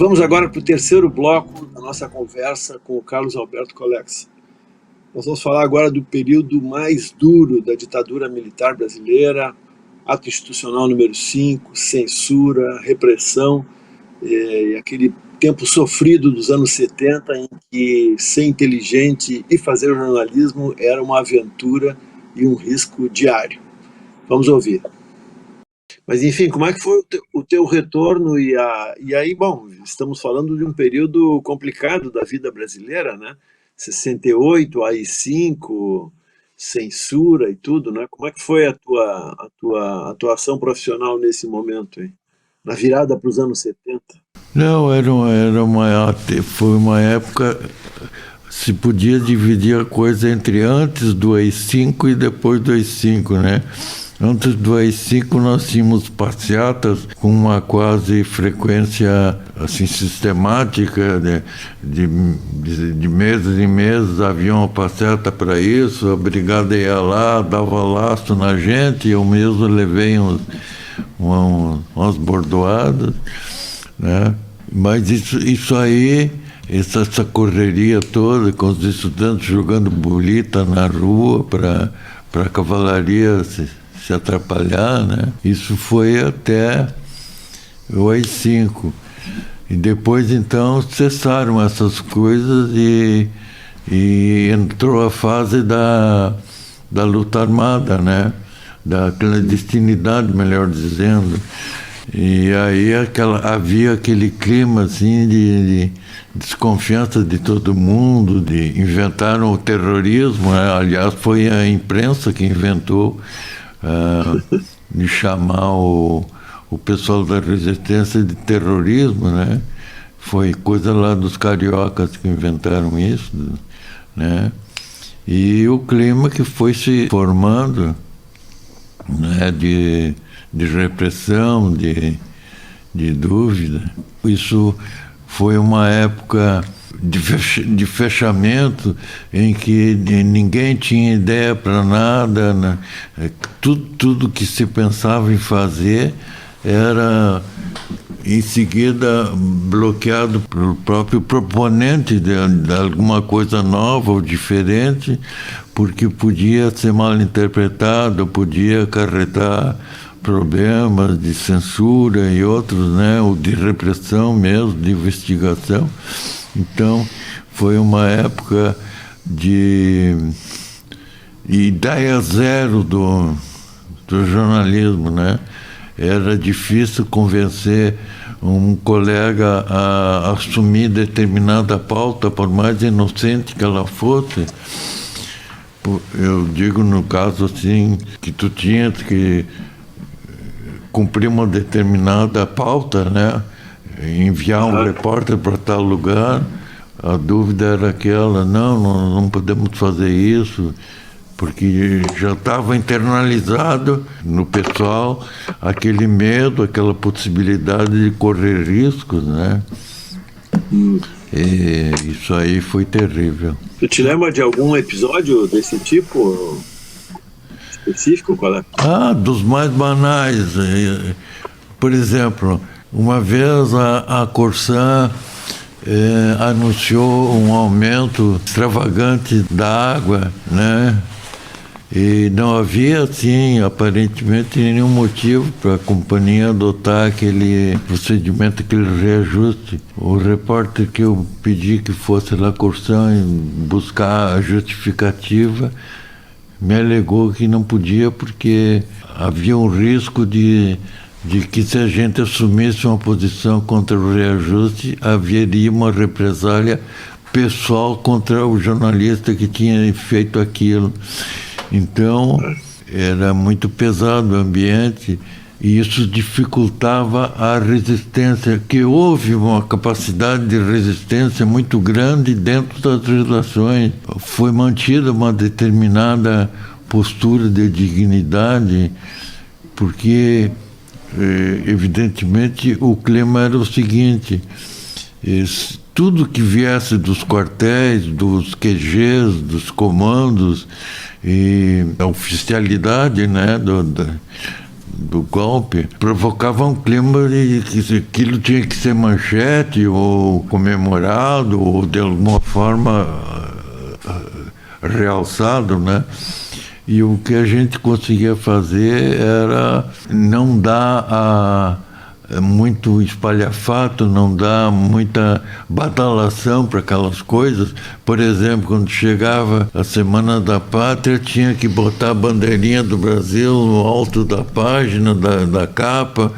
Vamos agora para o terceiro bloco da nossa conversa com o Carlos Alberto Colex. Nós vamos falar agora do período mais duro da ditadura militar brasileira, ato institucional número 5, censura, repressão, e aquele tempo sofrido dos anos 70 em que ser inteligente e fazer jornalismo era uma aventura e um risco diário. Vamos ouvir. Mas enfim, como é que foi o teu retorno? E aí, bom, estamos falando de um período complicado da vida brasileira, né? 68, AI-5, censura e tudo, né? Como é que foi a tua atuação profissional nesse momento, hein? Na virada para os anos 70? Não, foi uma época, se podia dividir a coisa entre antes do AI-5 e depois do AI-5, né? Antes do AI-5 nós tínhamos passeatas com uma quase frequência assim, sistemática, né? De meses em meses havia uma passeata para isso, a brigada ia lá, dava laço na gente, eu mesmo levei umas bordoadas, né? Mas isso aí, essa correria toda, com os estudantes jogando bolita na rua para a cavalaria se atrapalhar, né? Isso foi até o AI-5. E depois, então, cessaram essas coisas e entrou a fase da luta armada, né? Da clandestinidade, melhor dizendo. E aí havia aquele clima assim de desconfiança de todo mundo, inventaram o terrorismo, né? Aliás, foi a imprensa que inventou de chamar o pessoal da resistência de terrorismo, né? Foi coisa lá dos cariocas que inventaram isso, né? E o clima que foi se formando, né, de repressão, de dúvida. Isso foi uma época de fechamento em que ninguém tinha ideia para nada, né? Tudo que se pensava em fazer era em seguida bloqueado pelo próprio proponente de alguma coisa nova ou diferente, porque podia ser mal interpretado, podia acarretar problemas de censura e outros, né, ou de repressão mesmo, de investigação. Então, foi uma época de ideia zero do jornalismo, né? Era difícil convencer um colega a assumir determinada pauta, por mais inocente que ela fosse. Eu digo no caso assim, que tu tinhas que cumprir uma determinada pauta, né? Enviar um repórter para tal lugar, a dúvida era aquela, não podemos fazer isso, porque já estava internalizado no pessoal aquele medo, aquela possibilidade de correr riscos, né? E isso aí foi terrível. Tu te lembra de algum episódio desse tipo específico? Qual é? Dos mais banais. Por exemplo, uma vez a Corsã anunciou um aumento extravagante da água, né? E não havia, assim, aparentemente, nenhum motivo para a companhia adotar aquele procedimento, aquele reajuste. O repórter que eu pedi que fosse lá Corsã buscar a justificativa me alegou que não podia porque havia um risco de que se a gente assumisse uma posição contra o reajuste, haveria uma represália pessoal contra o jornalista que tinha feito aquilo. Então, era muito pesado o ambiente e isso dificultava a resistência, que houve uma capacidade de resistência muito grande dentro das relações. Foi mantida uma determinada postura de dignidade, porque, evidentemente, o clima era o seguinte: tudo que viesse dos quartéis, dos QGs, dos comandos, e a oficialidade, né, do golpe, provocava um clima de que aquilo tinha que ser manchete ou comemorado ou de alguma forma realçado, né? E o que a gente conseguia fazer era não dar muito espalhafato, não dar muita badalação para aquelas coisas. Por exemplo, quando chegava a Semana da Pátria, tinha que botar a bandeirinha do Brasil no alto da página, da capa,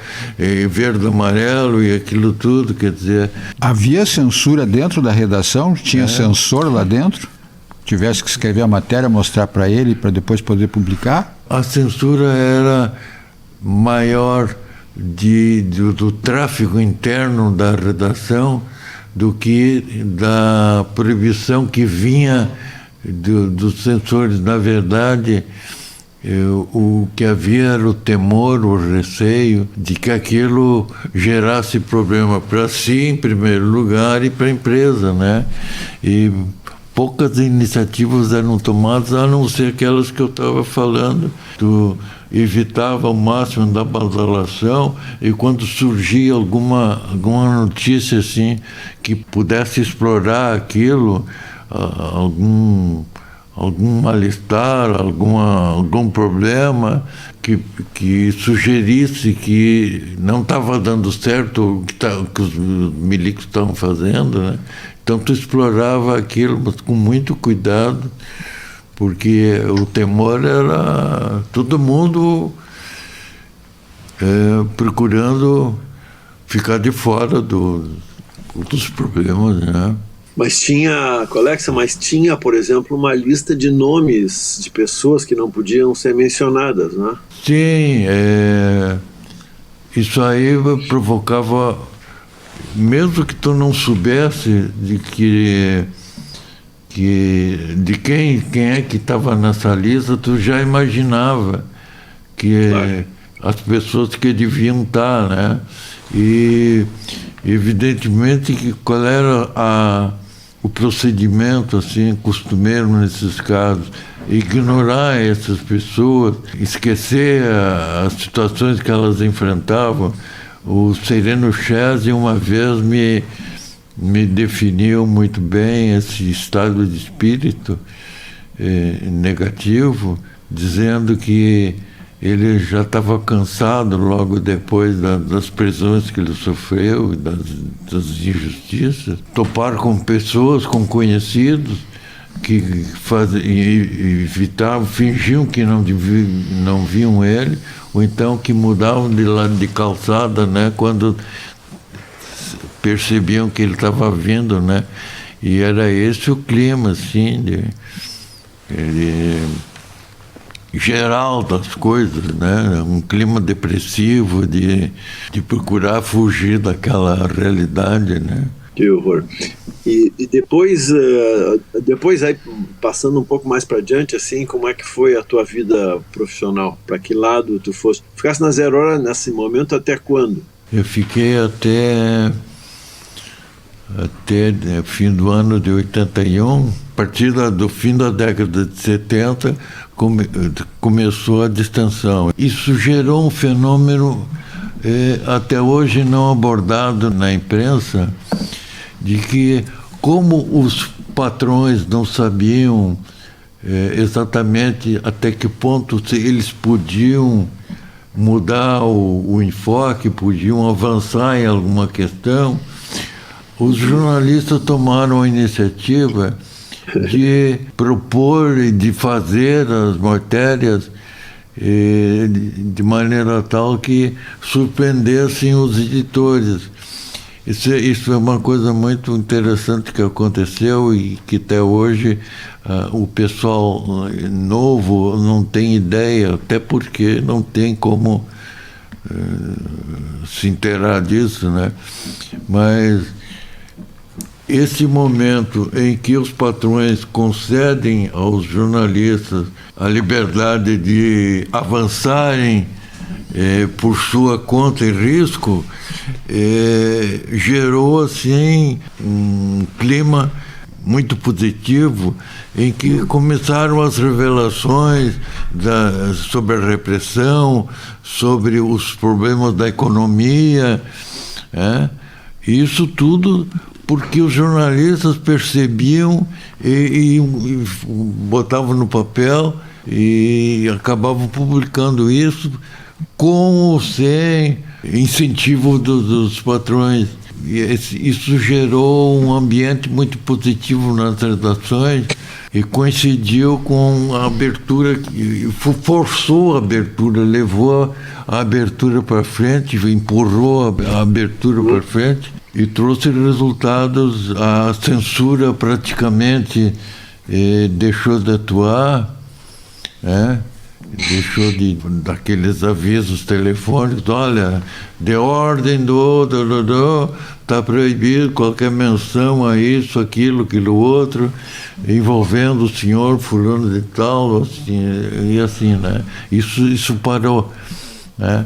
verde e amarelo e aquilo tudo, quer dizer... Havia censura dentro da redação? Tinha censor lá dentro? Tivesse que escrever a matéria, mostrar para ele, para depois poder publicar? A censura era maior do tráfego interno da redação do que da proibição que vinha dos censores. Na verdade, o que havia era o temor, o receio de que aquilo gerasse problema para si, em primeiro lugar, e para a empresa, né? E poucas iniciativas eram tomadas, a não ser aquelas que eu estava falando. Tu evitava ao máximo da badalação, e quando surgia alguma notícia assim que pudesse explorar aquilo, algum mal-estar, algum problema que sugerisse que não estava dando certo o que os milicos estavam fazendo, né? Então tu explorava aquilo, mas com muito cuidado, porque o temor era todo mundo procurando ficar de fora dos problemas, né? Mas tinha, por exemplo, uma lista de nomes de pessoas que não podiam ser mencionadas, né? Sim, isso aí provocava, mesmo que tu não soubesse de quem é que estava nessa lista, tu já imaginava que claro, as pessoas que deviam estar, né? E evidentemente que qual era o procedimento assim costumeiro nesses casos, ignorar essas pessoas, esquecer as situações que elas enfrentavam. O Sereno Chese uma vez me definiu muito bem esse estado de espírito negativo, dizendo que ele já estava cansado logo depois das prisões que ele sofreu, das injustiças, topar com pessoas, com conhecidos, que evitavam, fingiam que não viam ele, ou então que mudavam de lado de calçada, né, quando percebiam que ele estava vindo, né? E era esse o clima, assim, geral das coisas, né? Um clima depressivo de procurar fugir daquela realidade, né? Que horror. E depois aí, passando um pouco mais para adiante, assim, como é que foi a tua vida profissional? Para que lado tu foste? Ficaste na Zero Hora nesse momento até quando? Eu fiquei até fim do ano de 81, a partir do fim da década de 70, começou a distensão. Isso gerou um fenômeno até hoje não abordado na imprensa, de que como os patrões não sabiam exatamente até que ponto eles podiam mudar o enfoque, podiam avançar em alguma questão, os jornalistas tomaram a iniciativa de propor e de fazer as matérias de maneira tal que surpreendessem os editores. Isso é uma coisa muito interessante que aconteceu e que até hoje o pessoal novo não tem ideia, até porque não tem como se inteirar disso, né? Mas esse momento em que os patrões concedem aos jornalistas a liberdade de avançarem por sua conta e risco, gerou assim um clima muito positivo, em que começaram as revelações sobre a repressão, sobre os problemas da economia, isso tudo porque os jornalistas percebiam e botavam no papel e acabavam publicando isso com ou sem incentivo dos patrões. E isso gerou um ambiente muito positivo nas redações e coincidiu com a abertura, forçou a abertura, levou a abertura para frente, empurrou a abertura para frente e trouxe resultados. A censura praticamente deixou de atuar, deixou daqueles avisos telefônicos, olha, de ordem está proibido qualquer menção a isso, aquilo outro, envolvendo o senhor fulano de tal, assim, e assim, né? Isso parou, né?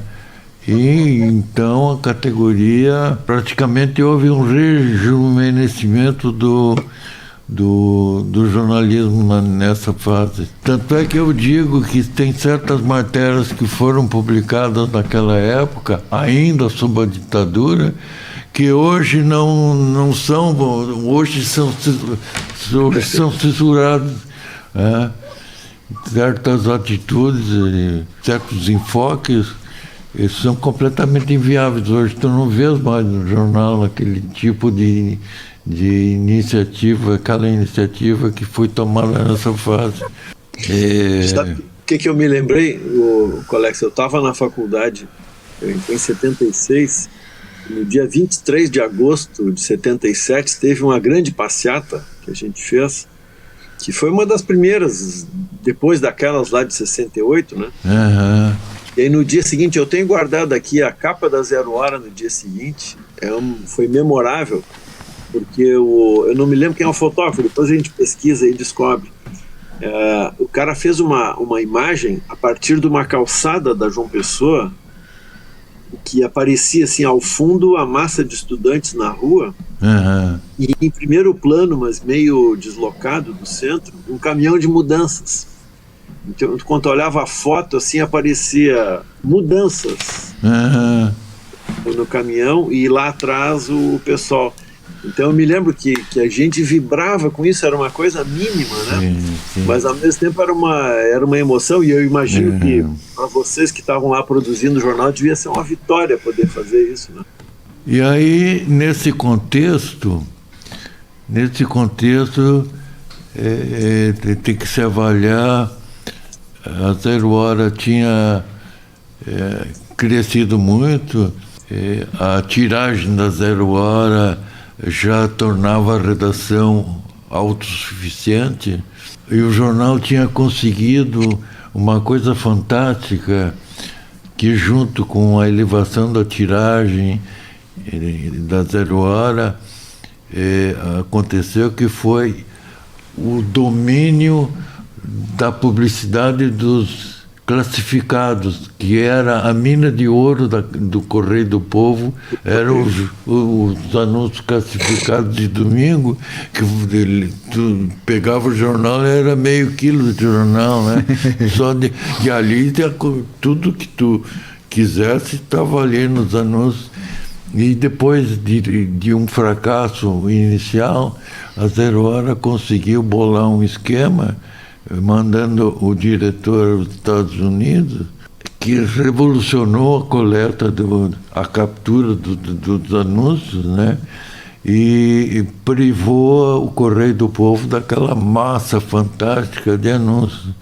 E então a categoria, praticamente houve um rejuvenescimento do jornalismo nessa fase. Tanto é que eu digo que tem certas matérias que foram publicadas naquela época, ainda sob a ditadura, que hoje não são, hoje são censuradas. Certas atitudes, certos enfoques, eles são completamente inviáveis. Hoje tu não vês mais no jornal aquele tipo de iniciativa, aquela iniciativa que foi tomada nessa fase. Sabe o que eu me lembrei, Colex? Eu estava na faculdade, eu entrei em 76, no dia 23 de agosto de 77, teve uma grande passeata que a gente fez, que foi uma das primeiras, depois daquelas lá de 68, né? Uhum. E aí no dia seguinte, eu tenho guardado aqui a capa da Zero Hora no dia seguinte, foi memorável, porque eu não me lembro quem é o fotógrafo, depois a gente pesquisa e descobre. O cara fez uma imagem a partir de uma calçada da João Pessoa, que aparecia assim ao fundo a massa de estudantes na rua, e em primeiro plano, mas meio deslocado do centro, um caminhão de mudanças. Então, quando eu olhava a foto, assim, aparecia mudanças no caminhão e lá atrás o pessoal. Então eu me lembro que a gente vibrava com isso, era uma coisa mínima, né? Sim. Mas ao mesmo tempo era uma emoção, e eu imagino que para vocês que estavam lá produzindo o jornal devia ser uma vitória poder fazer isso, né? E aí, nesse contexto tem que se avaliar. A Zero Hora tinha crescido muito, a tiragem da Zero Hora já tornava a redação autossuficiente, e o jornal tinha conseguido uma coisa fantástica, que junto com a elevação da tiragem da Zero Hora, aconteceu, que foi o domínio da publicidade dos classificados, que era a mina de ouro do Correio do Povo, eram os anúncios classificados de domingo, que tu pegava o jornal, era meio quilo de jornal, né? E ali tudo que tu quisesse estava ali nos anúncios. E depois de um fracasso inicial, a Zero Hora conseguiu bolar um esquema, mandando o diretor dos Estados Unidos, que revolucionou a coleta, a captura dos anúncios, né? E privou o Correio do Povo daquela massa fantástica de anúncios.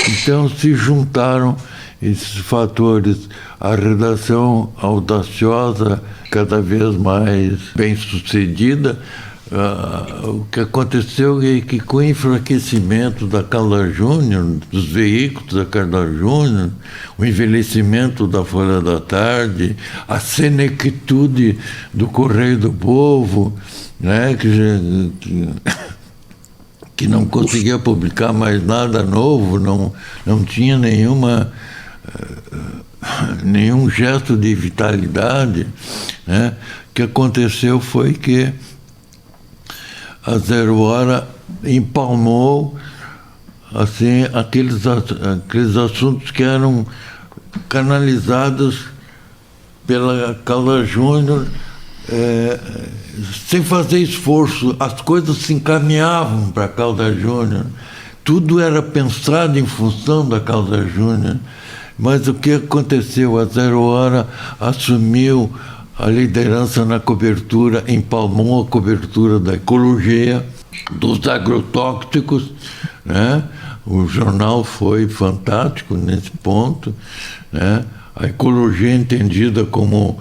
Então se juntaram esses fatores, a redação audaciosa, cada vez mais bem-sucedida. O que aconteceu é que, com o enfraquecimento da Carla Júnior, dos veículos da Carla Júnior, o envelhecimento da Folha da Tarde, a senectude do Correio do Povo, né, que não conseguia publicar mais nada novo, não tinha nenhum gesto de vitalidade, né? O que aconteceu foi que a Zero Hora empalmou assim, aqueles assuntos que eram canalizados pela Caldas Júnior, sem fazer esforço. As coisas se encaminhavam para a Caldas Júnior. Tudo era pensado em função da Caldas Júnior. Mas o que aconteceu? A Zero Hora assumiu a liderança na cobertura, empalmou a cobertura da ecologia, dos agrotóxicos, né? O jornal foi fantástico nesse ponto, né? A ecologia entendida como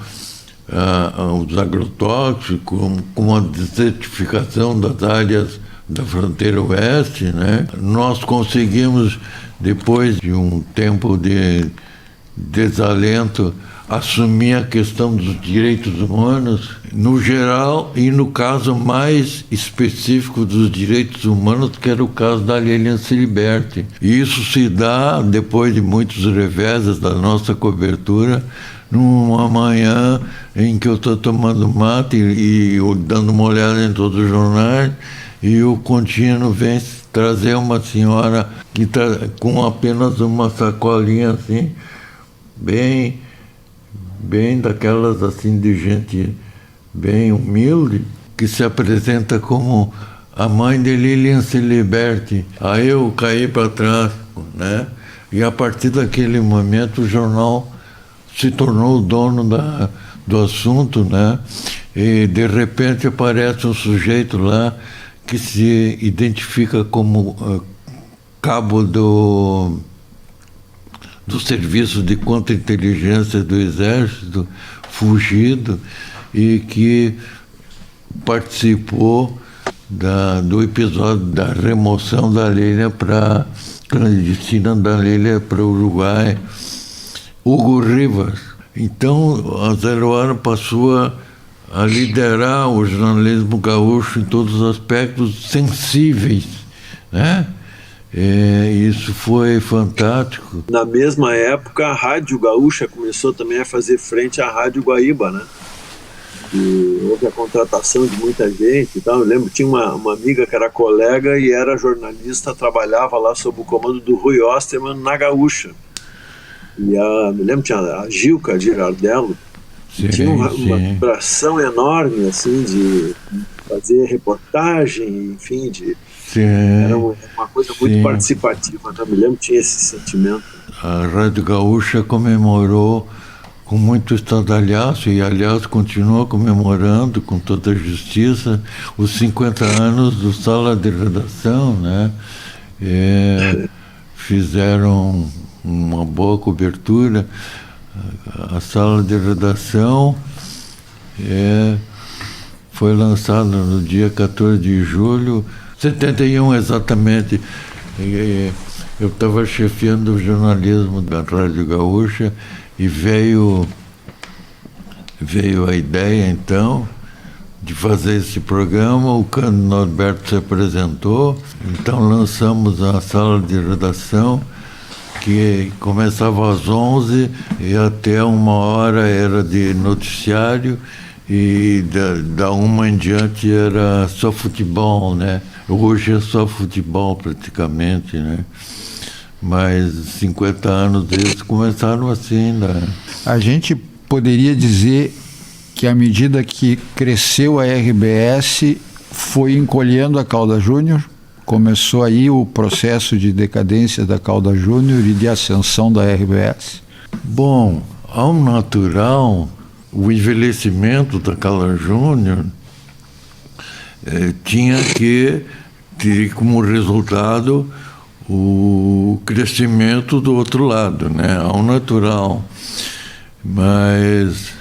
os agrotóxicos, como a desertificação das áreas da fronteira oeste, né? Nós conseguimos, depois de um tempo de desalento, assumir a questão dos direitos humanos, no geral, e no caso mais específico dos direitos humanos, que era o caso da Lilian Celiberti. E isso se dá, depois de muitos reveses da nossa cobertura, numa manhã em que eu estou tomando mate e dando uma olhada em todos os jornais, e o contínuo vem trazer uma senhora que está com apenas uma sacolinha assim, bem daquelas assim de gente bem humilde, que se apresenta como a mãe de Lilian Celiberti. Aí eu caí para trás, né? E a partir daquele momento o jornal se tornou o dono do assunto, né? E de repente aparece um sujeito lá que se identifica como cabo do serviço de contra-inteligência do Exército, fugido, e que participou do episódio da remoção da Lilian clandestina da Lilian para o Uruguai, Hugo Rivas. Então, a Zero Hora passou a liderar o jornalismo gaúcho em todos os aspectos sensíveis, né? Isso foi fantástico. Na mesma época, a Rádio Gaúcha começou também a fazer frente à Rádio Guaíba, né? E houve a contratação de muita gente e tal. Eu lembro, tinha uma amiga que era colega e era jornalista, trabalhava lá sob o comando do Rui Osterman na Gaúcha. E me lembro, tinha a Gilca Girardello, que tinha uma vibração enorme, assim, de fazer reportagem, enfim, era uma coisa muito participativa, né? Me lembro, tinha esse sentimento. A Rádio Gaúcha comemorou com muito estardalhaço, e aliás continua comemorando com toda a justiça, os 50 anos do Sala de Redação, né? Fizeram uma boa cobertura. A Sala de Redação foi lançada no dia 14 de julho, 71 exatamente. Eu estava chefiando o jornalismo da Rádio Gaúcha e veio a ideia, então, de fazer esse programa. O Cândido Norberto se apresentou, então lançamos a Sala de Redação, que começava às 11 e até 1h era de noticiário, e da 1 em diante era só futebol, né? Hoje é só futebol praticamente, né? Mas 50 anos eles começaram assim, né? A gente poderia dizer que à medida que cresceu a RBS, foi encolhendo a Caldas Júnior? Começou aí o processo de decadência da Caldas Júnior e de ascensão da RBS? Bom, ao natural, o envelhecimento da Caldas Júnior tinha que ter como resultado o crescimento do outro lado, né? Ao natural. Mas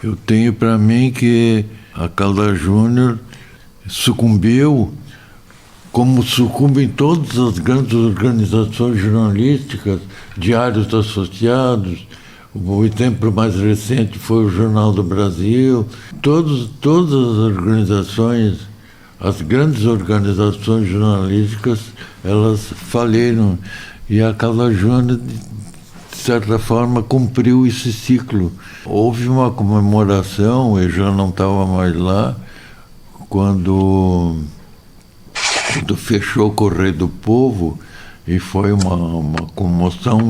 eu tenho para mim que a Caldas Júnior sucumbiu, como sucumbem todas as grandes organizações jornalísticas, diários associados. O exemplo mais recente foi o Jornal do Brasil. Todas as organizações, as grandes organizações jornalísticas, elas faliram. E a Caldas Júnior, de certa forma, cumpriu esse ciclo. Houve uma comemoração, eu já não estava mais lá, quando fechou o Correio do Povo, e foi uma comoção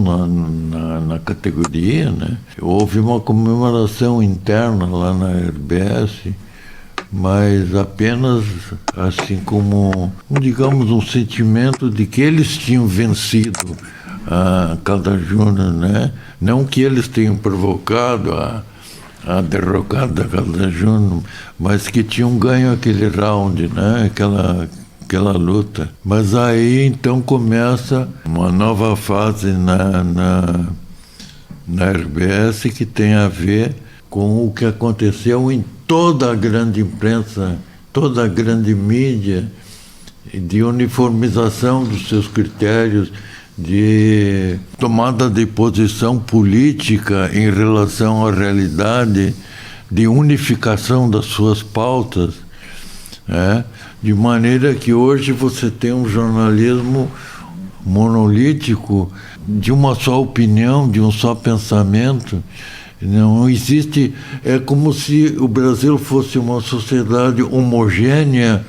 na categoria, né? Houve uma comemoração interna lá na RBS, mas apenas assim como, digamos, um sentimento de que eles tinham vencido a Caldas Júnior, né? Não que eles tenham provocado a derrocada da Caldas Júnior, mas que tinham ganho aquele round, né? Aquela luta. Mas aí então começa uma nova fase na RBS que tem a ver com o que aconteceu em toda a grande imprensa, toda a grande mídia, de uniformização dos seus critérios, de tomada de posição política em relação à realidade, de unificação das suas pautas, de maneira que hoje você tem um jornalismo monolítico, de uma só opinião, de um só pensamento. Não existe, é como se o Brasil fosse uma sociedade homogênea,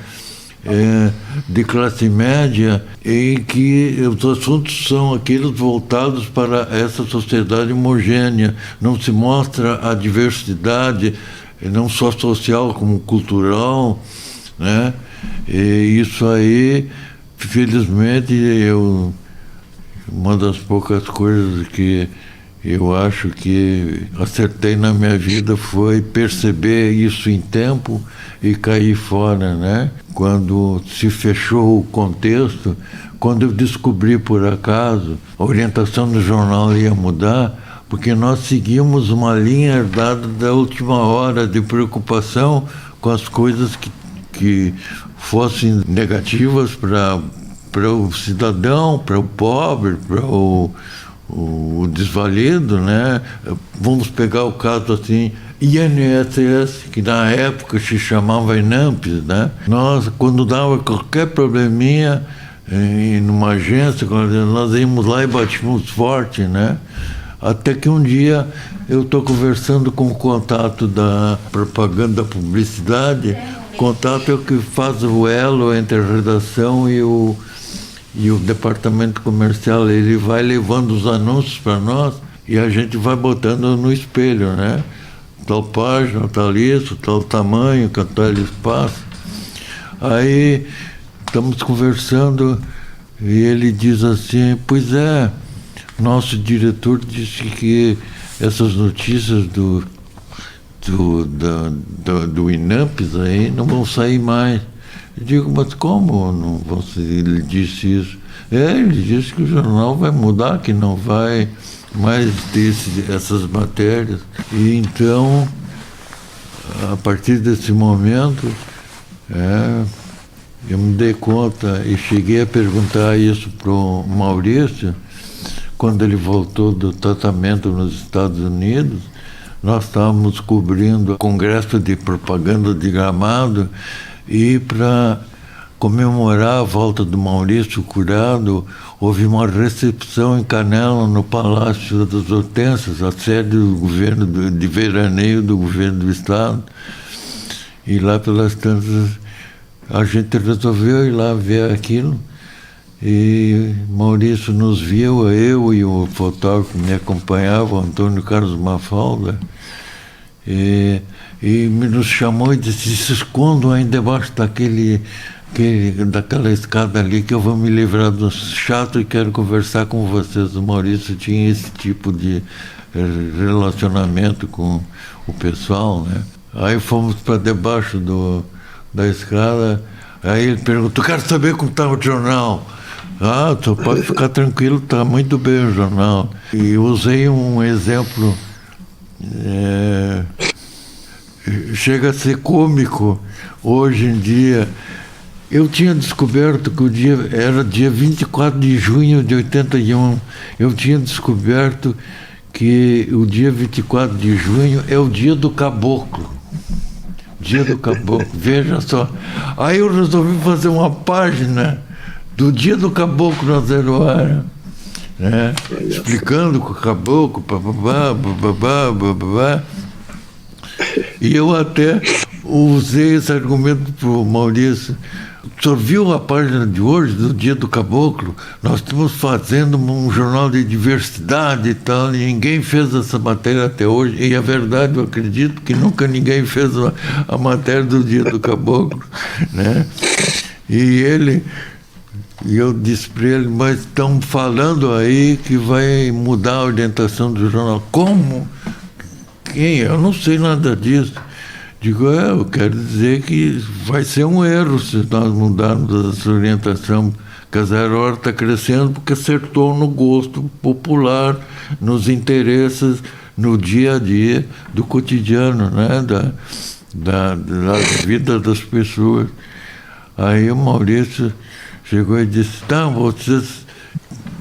de classe média, em que os assuntos são aqueles voltados para essa sociedade homogênea. Não se mostra a diversidade, não só social como cultural, né? E isso aí, felizmente, uma das poucas coisas que eu acho que acertei na minha vida foi perceber isso em tempo e cair fora, né? Quando se fechou o contexto, quando eu descobri por acaso, a orientação do jornal ia mudar, porque nós seguimos uma linha herdada da última hora de preocupação com as coisas que fossem negativas para o cidadão, para o pobre, para o desvalido, né? Vamos pegar o caso assim, INSS, que na época se chamava INAMPS, né? Nós, quando dava qualquer probleminha numa agência, nós íamos lá e batíamos forte, né? Até que um dia eu estou conversando com o contato da propaganda, da publicidade. O contato é o que faz o elo entre a redação e o departamento comercial. Ele vai levando os anúncios para nós e a gente vai botando no espelho, né? Tal página, tal isso, tal tamanho, tal espaço. Aí estamos conversando e ele diz assim: pois é, nosso diretor disse que essas notícias do INAMPS aí não vão sair mais. Eu digo, mas como não vão sair? Ele disse isso. Ele disse que o jornal vai mudar, que não vai mais ter essas matérias. E então, a partir desse momento, eu me dei conta e cheguei a perguntar isso para o Maurício, quando ele voltou do tratamento nos Estados Unidos. Nós estávamos cobrindo o Congresso de Propaganda de Gramado, e para comemorar a volta do Maurício curado, houve uma recepção em Canela, no Palácio das Hortênsias, a sede do governo de veraneio do governo do Estado. E lá pelas tantas, a gente resolveu ir lá ver aquilo. E Maurício nos viu, eu e o fotógrafo que me acompanhava, o Antônio Carlos Mafalda, e nos chamou e disse: se escondam aí debaixo daquela escada ali, que eu vou me livrar do chato e quero conversar com vocês. O Maurício tinha esse tipo de relacionamento com o pessoal, né? Aí fomos para debaixo da escada, aí ele perguntou: quero saber como está o jornal. Ah, só pode ficar tranquilo, está muito bem o jornal. E usei um exemplo, chega a ser cômico hoje em dia. Eu tinha descoberto que o dia era dia 24 de junho de 81. Eu tinha descoberto que o dia 24 de junho é o dia do caboclo. Dia do caboclo, veja só. Aí eu resolvi fazer uma página do dia do caboclo na Zero Hora, né? Explicando com o caboclo, bababá. E eu até usei esse argumento para o Maurício. O senhor viu a página de hoje, do Dia do Caboclo? Nós estamos fazendo um jornal de diversidade e tal, e ninguém fez essa matéria até hoje. E é verdade, eu acredito que nunca ninguém fez a matéria do Dia do Caboclo, né? E eu disse para ele, mas estão falando aí que vai mudar a orientação do jornal. Como? Quem? Eu não sei nada disso. Digo, eu quero dizer que vai ser um erro se nós mudarmos essa orientação, porque a Zero Hora está crescendo porque acertou no gosto popular, nos interesses, no dia a dia do cotidiano, né? da vida das pessoas. Aí o Maurício chegou e disse, tá, vocês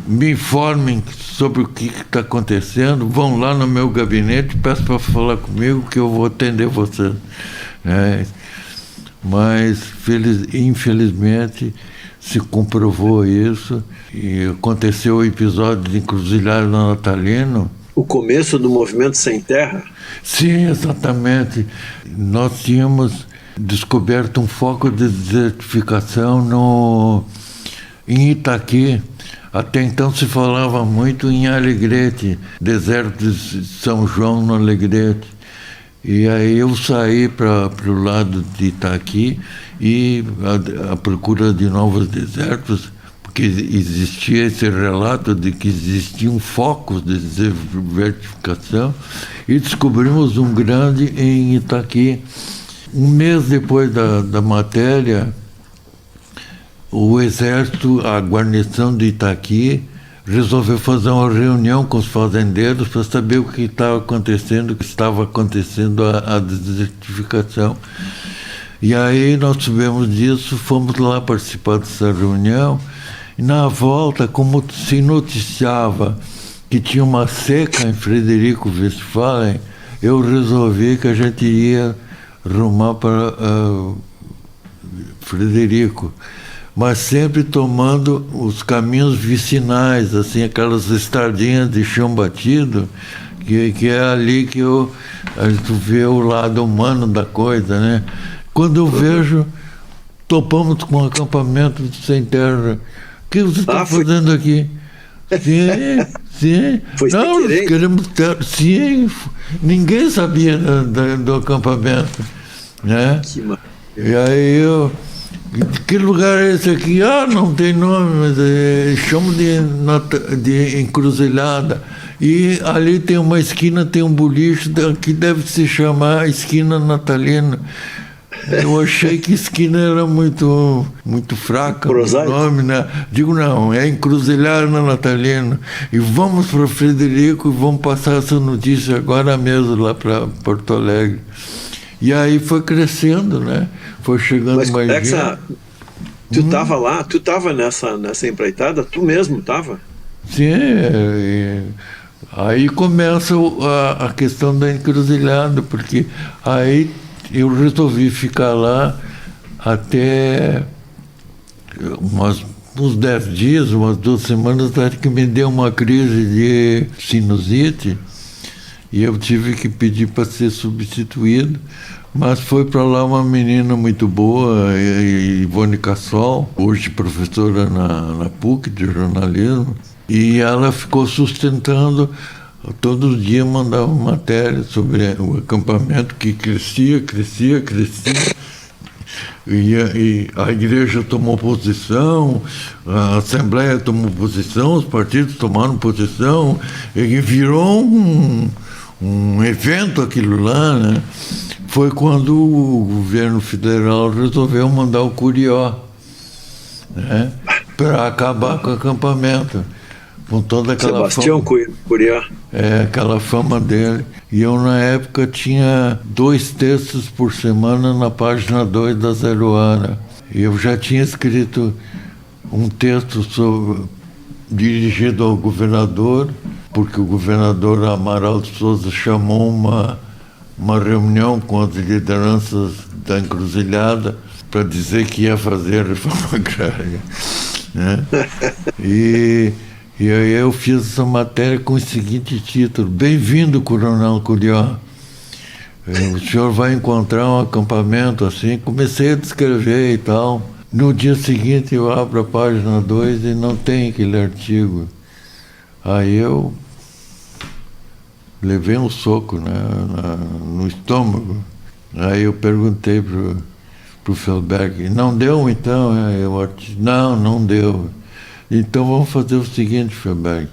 me informem sobre o que está acontecendo, vão lá no meu gabinete, peço para falar comigo que eu vou atender vocês. Mas, infelizmente, se comprovou isso, e aconteceu o episódio de Encruzilhada Natalino. O começo do movimento Sem Terra? Sim, exatamente. Nós tínhamos descoberto um foco de desertificação em Itaqui. Até então se falava muito em Alegrete, deserto de São João no Alegrete. E aí eu saí para o lado de Itaqui e a procura de novos desertos, porque existia esse relato de que existiam focos de desertificação, e descobrimos um grande em Itaqui. Um mês depois da matéria, o Exército, a guarnição de Itaqui, resolveu fazer uma reunião com os fazendeiros para saber o que estava acontecendo, a desertificação. E aí nós soubemos disso, fomos lá participar dessa reunião, e na volta, como se noticiava que tinha uma seca em Frederico Westphalen, eu resolvi que a gente ia rumar para Frederico, mas sempre tomando os caminhos vicinais, assim, aquelas estradinhas de chão batido, que é ali que a gente vê o lado humano da coisa, né? Quando eu vejo, topamos com um acampamento sem terra. O que você está fazendo aqui? Sim. Foi não, nós queremos ter. Sim, ninguém sabia do acampamento, né? E aí que lugar é esse aqui? Não tem nome, mas chamo de Encruzilhada. E ali tem uma esquina, tem um boliche que deve se chamar Esquina Natalino. Eu achei que esquina era muito fraca o nome, né? Digo, não, é Encruzilhada Natalino. E vamos para Frederico e vamos passar essa notícia agora mesmo lá para Porto Alegre. E aí foi crescendo, né? Foi chegando mais gente. Tu estava lá? Tu estava nessa empreitada? Tu mesmo estava? Sim. Aí começa a questão da encruzilhada, porque aí eu resolvi ficar lá até uns 10 dias, umas 2 semanas, até que me deu uma crise de sinusite e eu tive que pedir para ser substituído. Mas foi para lá uma menina muito boa, Ivone Cassol, hoje professora na PUC de jornalismo, e ela ficou sustentando, todo dia mandava matéria sobre o acampamento que crescia. E a igreja tomou posição, a Assembleia tomou posição, os partidos tomaram posição, e virou um evento aquilo lá, né? Foi quando o governo federal resolveu mandar o Curió, né, para acabar com o acampamento, com toda aquela Sebastião Curió. Aquela fama dele. E eu, na época, tinha 2 textos por semana na página 2 da Zero Hora. E eu já tinha escrito um texto dirigido ao governador, porque o governador Amaral de Souza chamou uma reunião com as lideranças da Encruzilhada para dizer que ia fazer a reforma agrária, né? E aí eu fiz essa matéria com o seguinte título: Bem-vindo, Coronel Curió. O senhor vai encontrar um acampamento assim. Comecei a descrever e tal. No dia seguinte eu abro a página 2 e não tem aquele artigo. Aí eu levei um soco, né, no estômago. Aí eu perguntei pro Felberg, não deu então? Não deu. Então vamos fazer o seguinte, Felberg.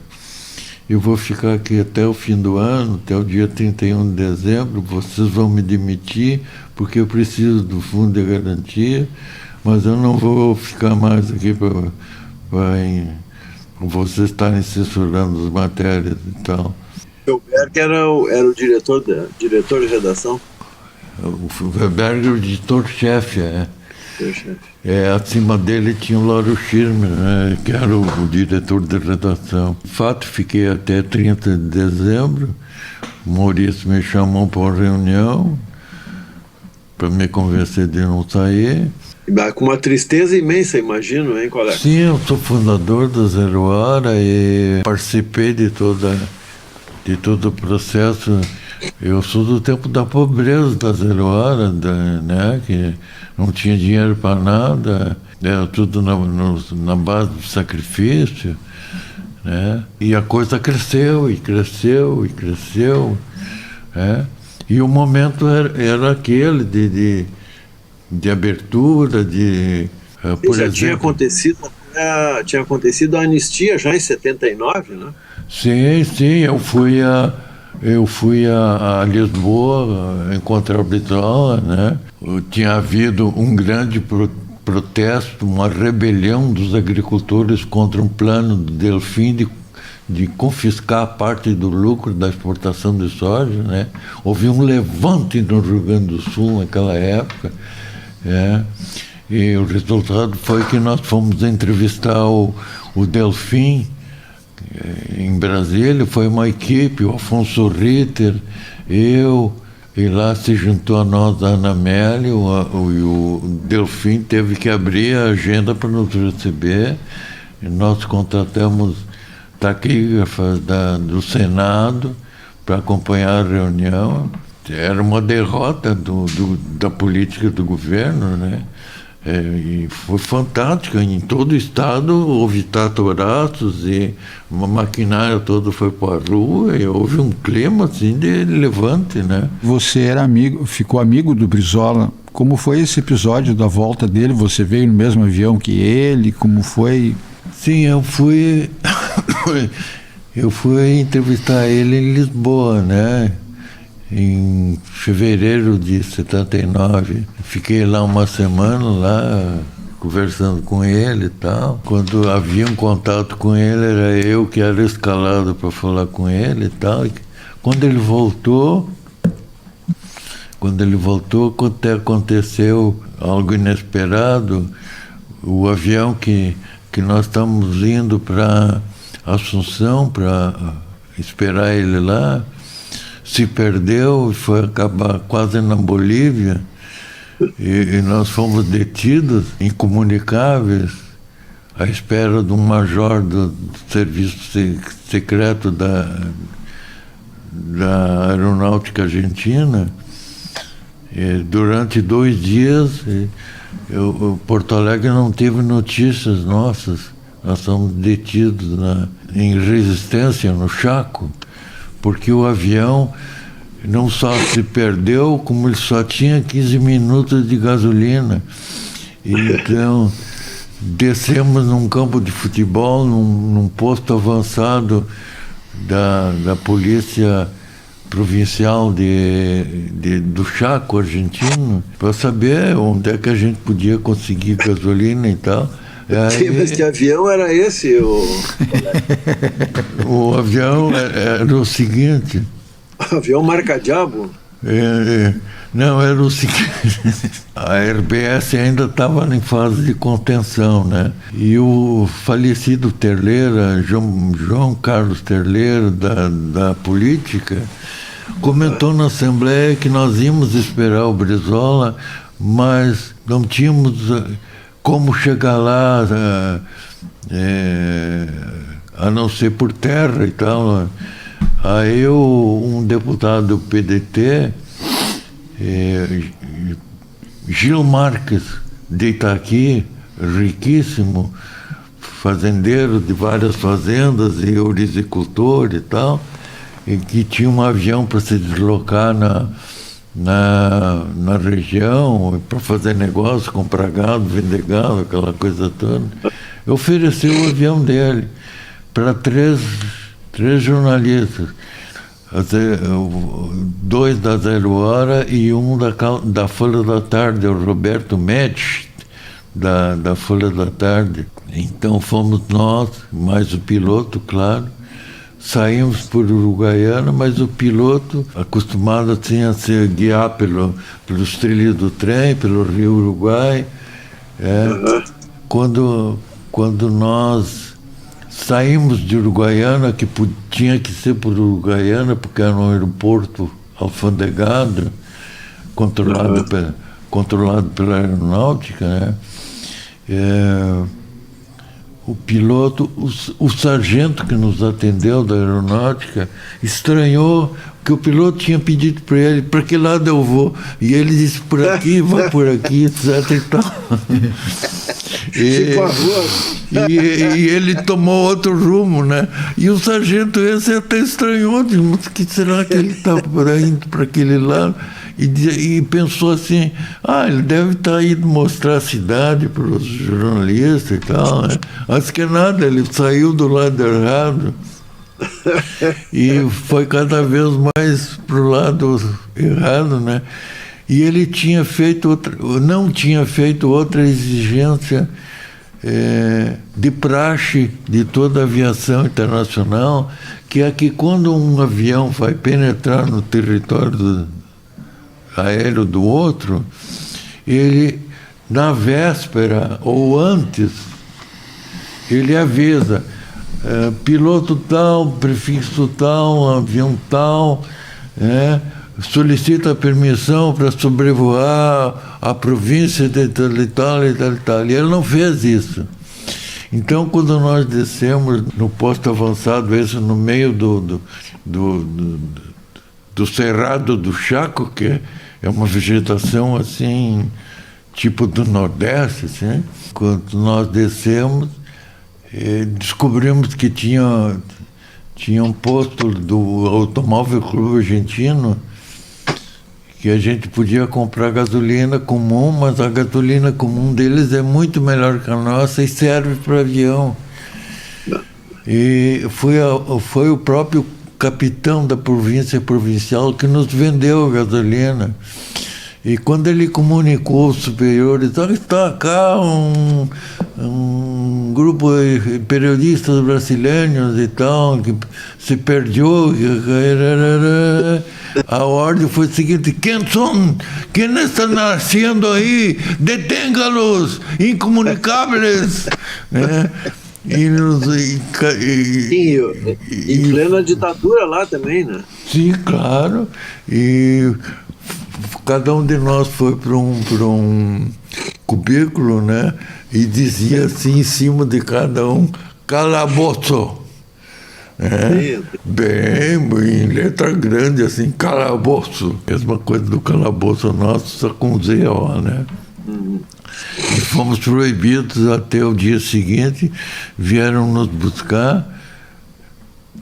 Eu vou ficar aqui até o fim do ano, até o dia 31 de dezembro, vocês vão me demitir, porque eu preciso do fundo de garantia, mas eu não vou ficar mais aqui para vocês estarem censurando as matérias e tal. O Felberg era o diretor de redação? O Felberg era o editor-chefe, acima dele tinha o Lauro Schirmer, né, que era o diretor de redação. De fato, fiquei até 30 de dezembro, o Maurício me chamou para uma reunião, para me convencer de não sair. Com uma tristeza imensa, imagino, hein, colega? Sim, eu sou fundador da Zero Hora e participei de todo o processo. Eu sou do tempo da pobreza da Zero Hora, né, que não tinha dinheiro para nada, era tudo na base do sacrifício, né, e a coisa cresceu e cresceu e cresceu, né, e o momento era aquele de abertura, por exemplo... Tinha acontecido a anistia já em 79, né? Sim, eu fui a Lisboa encontrar o Brizola, né? Tinha havido um grande protesto, uma rebelião dos agricultores contra um plano do Delfim de confiscar parte do lucro da exportação de soja, né? Houve um levante no Rio Grande do Sul naquela época, e o resultado foi que nós fomos entrevistar o Delfim em Brasília. Foi uma equipe, o Afonso Ritter, eu, e lá se juntou a nós a Ana Melli, e o Delfim teve que abrir a agenda para nos receber, e nós contratamos taquígrafas do Senado para acompanhar a reunião. Era uma derrota da política do governo, né? E foi fantástica. Em todo o estado houve tatoraços e uma maquinária toda foi para a rua e houve um clima assim de levante, né? Você ficou amigo do Brizola. Como foi esse episódio da volta dele? Você veio no mesmo avião que ele? Como foi? Sim, eu fui entrevistar ele em Lisboa, né? Em fevereiro de 79. Fiquei lá uma semana, lá, conversando com ele e tal. Quando havia um contato com ele, era eu que era escalado para falar com ele e tal. E quando ele voltou, aconteceu algo inesperado. O avião que nós estamos indo para Assunção, para esperar ele lá, se perdeu e foi acabar quase na Bolívia, e nós fomos detidos, incomunicáveis, à espera de um major do serviço secreto da Aeronáutica Argentina. E durante 2 dias, Porto Alegre não teve notícias nossas. Nós fomos detidos em Resistência, no Chaco, porque o avião não só se perdeu, como ele só tinha 15 minutos de gasolina. Então, descemos num campo de futebol, num posto avançado da polícia provincial do Chaco argentino, para saber onde é que a gente podia conseguir gasolina e tal. Mas que avião era esse? O avião era o seguinte... Avião marca-diabo? Não, era o seguinte... A RBS ainda estava em fase de contenção, né? E o falecido Terleira, João Carlos Terleira, da política, comentou na Assembleia que nós íamos esperar o Brizola, mas não tínhamos... como chegar lá, a não ser por terra e tal. Aí um deputado do PDT Gil Marques de Itaqui, riquíssimo, fazendeiro de várias fazendas e ourizicultor e tal, e que tinha um avião para se deslocar na região, para fazer negócio, comprar gado, vender gado, aquela coisa toda. Ofereceu o avião dele para três jornalistas, dois da Zero Hora e um da Folha da Tarde, o Roberto Metz, da Folha da Tarde. Então fomos nós, mais o piloto, claro. Saímos por Uruguaiana, mas o piloto, acostumado assim a se guiar pelos trilhos do trem, pelo Rio Uruguai. Quando nós saímos de Uruguaiana, que tinha que ser por Uruguaiana, porque era um aeroporto alfandegado, controlado pela aeronáutica, né? O piloto, o sargento que nos atendeu da aeronáutica, estranhou que o piloto tinha pedido para ele, para que lado eu vou? E ele disse, por aqui, vai por aqui, etc. E tal. E ele tomou outro rumo, né? E o sargento esse até estranhou, disse, mas que será que ele está indo para aquele lado? E pensou assim, ele deve estar indo mostrar a cidade para os jornalistas e tal, né? Acho que nada, ele saiu do lado errado e foi cada vez mais para o lado errado, né? E ele não tinha feito outra exigência de praxe de toda a aviação internacional, que é que quando um avião vai penetrar no território aéreo do outro, ele, na véspera ou antes, ele avisa, piloto tal, prefixo tal, avião tal, solicita permissão para sobrevoar a província de tal e tal e tal e tal. E ele não fez isso. Então, quando nós descemos no posto avançado, esse no meio do Cerrado do Chaco, que é uma vegetação assim, tipo do Nordeste, assim. Quando nós descemos, descobrimos que tinha um posto do Automóvel Clube Argentino, que a gente podia comprar gasolina comum, mas a gasolina comum deles é muito melhor que a nossa e serve para avião. E foi o próprio capitão da província provincial que nos vendeu a gasolina. E quando ele comunicou aos superiores, está cá um grupo de periodistas brasileiros e tal, que se perdeu, a ordem foi a seguinte: quem são? Quem está nascendo aí? Detenga-los, incomunicáveis. Em plena ditadura lá também, né? Sim, claro. E cada um de nós foi para um cubículo, né? E dizia assim em cima de cada um, calabouço. Bem, em letra grande, assim, calabouço. Mesma coisa do calabouço nosso, só com Z-O, né? E fomos proibidos até o dia seguinte, vieram nos buscar,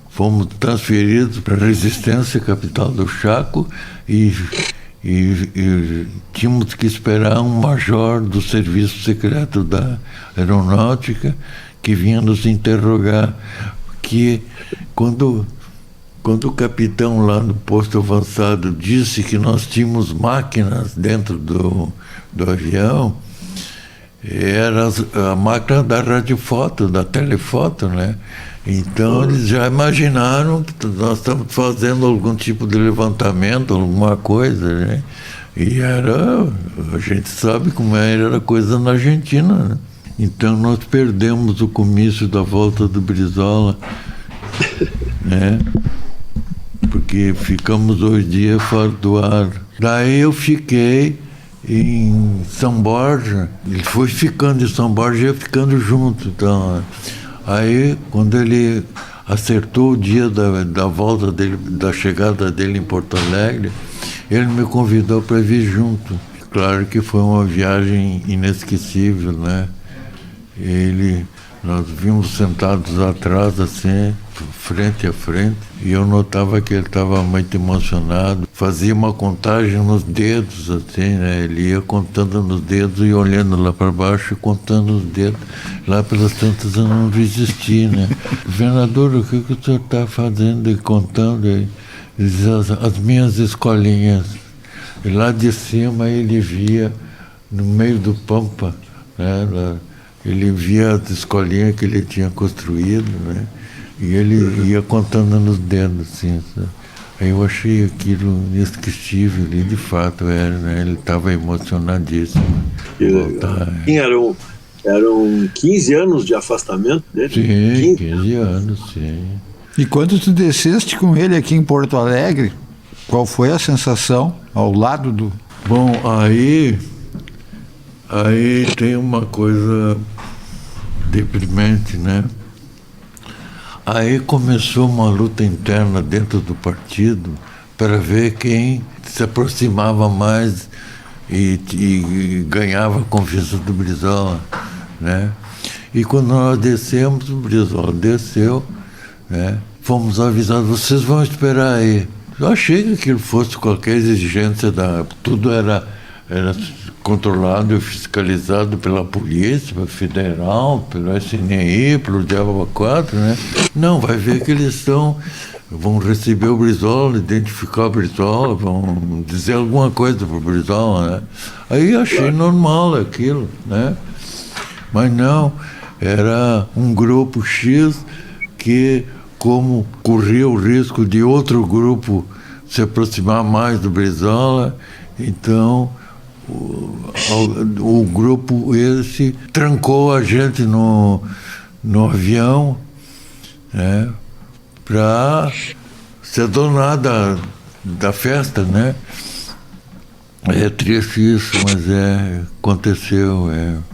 fomos transferidos para a Resistência, capital do Chaco, e tínhamos que esperar um major do Serviço Secreto da Aeronáutica que vinha nos interrogar, que quando o capitão lá no posto avançado disse que nós tínhamos máquinas dentro do avião, era a máquina da radiofoto, da telefoto, né? Então eles já imaginaram que nós estamos fazendo algum tipo de levantamento, alguma coisa, né? E a gente sabe como era a coisa na Argentina, né? Então nós perdemos o comício da volta do Brizola, né? Porque ficamos 2 dias fora do ar. Daí eu fiquei em São Borja, ele foi ficando em São Borja e eu ficando junto. Então, aí, quando ele acertou o dia da volta dele, da chegada dele em Porto Alegre, ele me convidou para vir junto. Claro que foi uma viagem inesquecível, né? Nós vimos sentados atrás, assim, frente a frente, e eu notava que ele estava muito emocionado. Fazia uma contagem nos dedos, assim, né? Ele ia contando nos dedos e olhando lá para baixo e contando os dedos. Lá pelas tantas eu não resisti, né? Governador, o que o senhor está fazendo e contando aí? Ele dizia, as minhas escolinhas. E lá de cima ele via, no meio do pampa, né? Ele via as escolinhas que ele tinha construído, né? E ele ia contando nos dedos, assim, sabe? Aí eu achei aquilo inesquecível, e de fato era, né? Ele estava emocionadíssimo. Eram 15 anos de afastamento dele? Sim, 15 anos, sim. E quando tu desceste com ele aqui em Porto Alegre, qual foi a sensação ao lado do... Bom, aí tem uma coisa deprimente, né? Aí começou uma luta interna dentro do partido para ver quem se aproximava mais e ganhava a confiança do Brizola, né? E quando nós descemos, o Brizola desceu, né? Fomos avisados, vocês vão esperar aí. Eu achei que aquilo fosse qualquer exigência tudo era controlado e fiscalizado pela Polícia Federal, pelo SNI, pelo Diabo 4, né? Não, vai ver que eles vão receber o Brizola, identificar o Brizola, vão dizer alguma coisa para o Brizola, né? Aí achei normal aquilo, né? Mas não, era um grupo X que, como corria o risco de outro grupo se aproximar mais do Brizola, então o grupo esse trancou a gente no avião, né, para se adonar da festa, né? É triste isso, mas aconteceu.